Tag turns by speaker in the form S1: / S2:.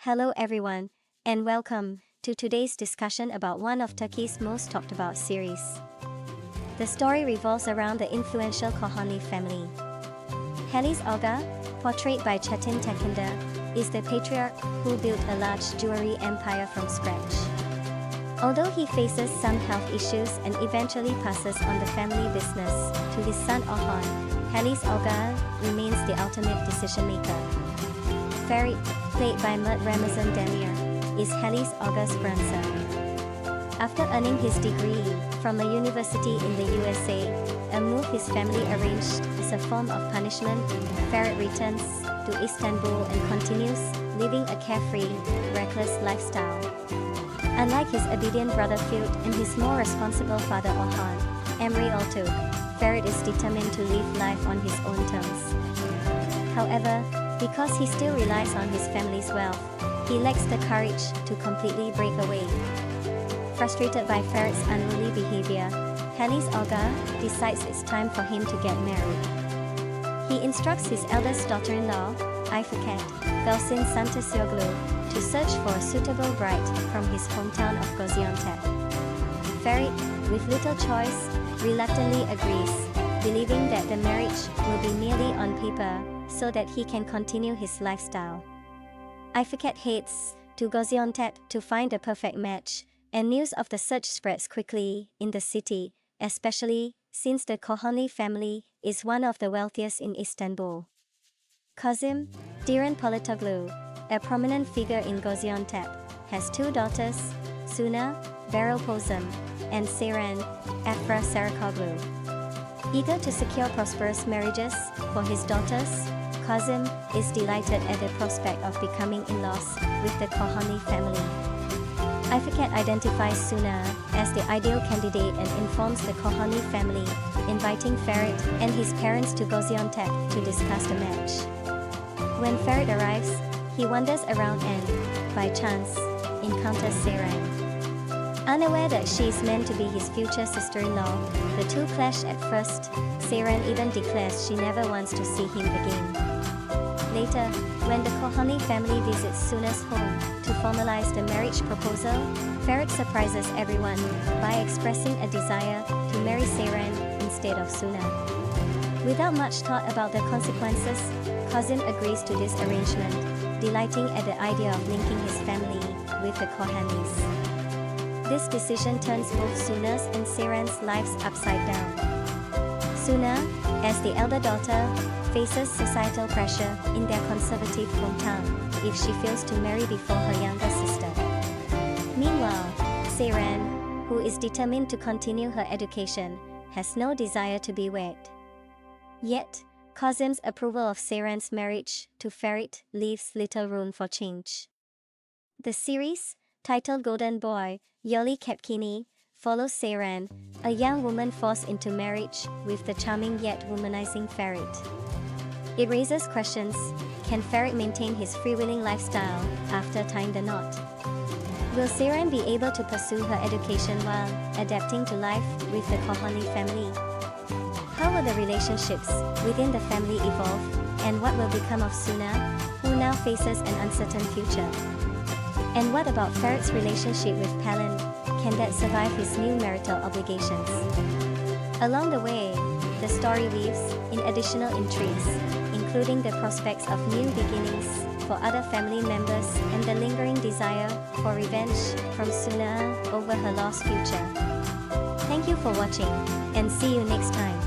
S1: Hello everyone, and welcome to today's discussion about one of Turkey's most talked about series. The story revolves around the influential Kohani family. Halis Aga, portrayed by Çetin Tekindar, is the patriarch who built a large jewelry empire from scratch. Although he faces some health issues and eventually passes on the family business to his son Orhan, Halis Aga remains the ultimate decision maker. Ferit, played by Mert is Halis Aga's grandson. After earning his degree from a university in the USA, a move his family arranged as a form of punishment, Ferit returns to Istanbul and continues living a carefree, reckless lifestyle. Unlike his obedient brother Ferit and his more responsible father Orhan, Emre Altug, Ferit is determined to live life on his own terms. However, because he still relies on his family's wealth, he lacks the courage to completely break away. Frustrated by Ferit's unruly behavior, Halis Aga decides it's time for him to get married. He instructs his eldest daughter-in-law, Ifekat, Gausin Santasioglu, to search for a suitable bride from his hometown of Gaziantep. Ferit, with little choice, reluctantly agrees, believing that the marriage will be merely on paper, so that he can continue his lifestyle. Ifekat heads to Gaziantep to find a perfect match, and news of the search spreads quickly in the city, especially since the Kohani family is one of the wealthiest in Istanbul. Kazim, Diran Politoglu, a prominent figure in Gaziantep, has two daughters, Suna, Beropozum, and Seren, Afra Sarakoglu. Eager to secure prosperous marriages for his daughters, Kazim is delighted at the prospect of becoming in-laws with the Kohani family. Ifekat identifies Suna as the ideal candidate and informs the Kohani family, inviting Ferit and his parents to Gaziantep to discuss the match. When Ferit arrives, he wanders around and, by chance, encounters Seren. Unaware that she is meant to be his future sister-in-law, the two clash at first. Seren even declares she never wants to see him again. Later, when the Kohani family visits Suna's home to formalize the marriage proposal, Ferit surprises everyone by expressing a desire to marry Seren instead of Suna. Without much thought about the consequences, Kazim agrees to this arrangement, delighting at the idea of linking his family with the Kohanis. This decision turns both Suna's and Seren's lives upside down. Suna, as the elder daughter, faces societal pressure in their conservative hometown if she fails to marry before her younger sister. Meanwhile, Seren, who is determined to continue her education, has no desire to be wed. Yet, Kazim's approval of Seren's marriage to Ferit leaves little room for change. The series, titled Golden Boy, Yoli Kepkini, follows Seren, a young woman forced into marriage with the charming yet womanizing Ferit. It raises questions: can Ferit maintain his freewheeling lifestyle after tying the knot? Will Seren be able to pursue her education while adapting to life with the Kohani family? How will the relationships within the family evolve, and what will become of Suna, who now faces an uncertain future? And what about Ferit's relationship with Palin? Can that survive his new marital obligations? Along the way, the story weaves in additional intrigues, including the prospects of new beginnings for other family members and the lingering desire for revenge from Suna over her lost future. Thank you for watching, and see you next time.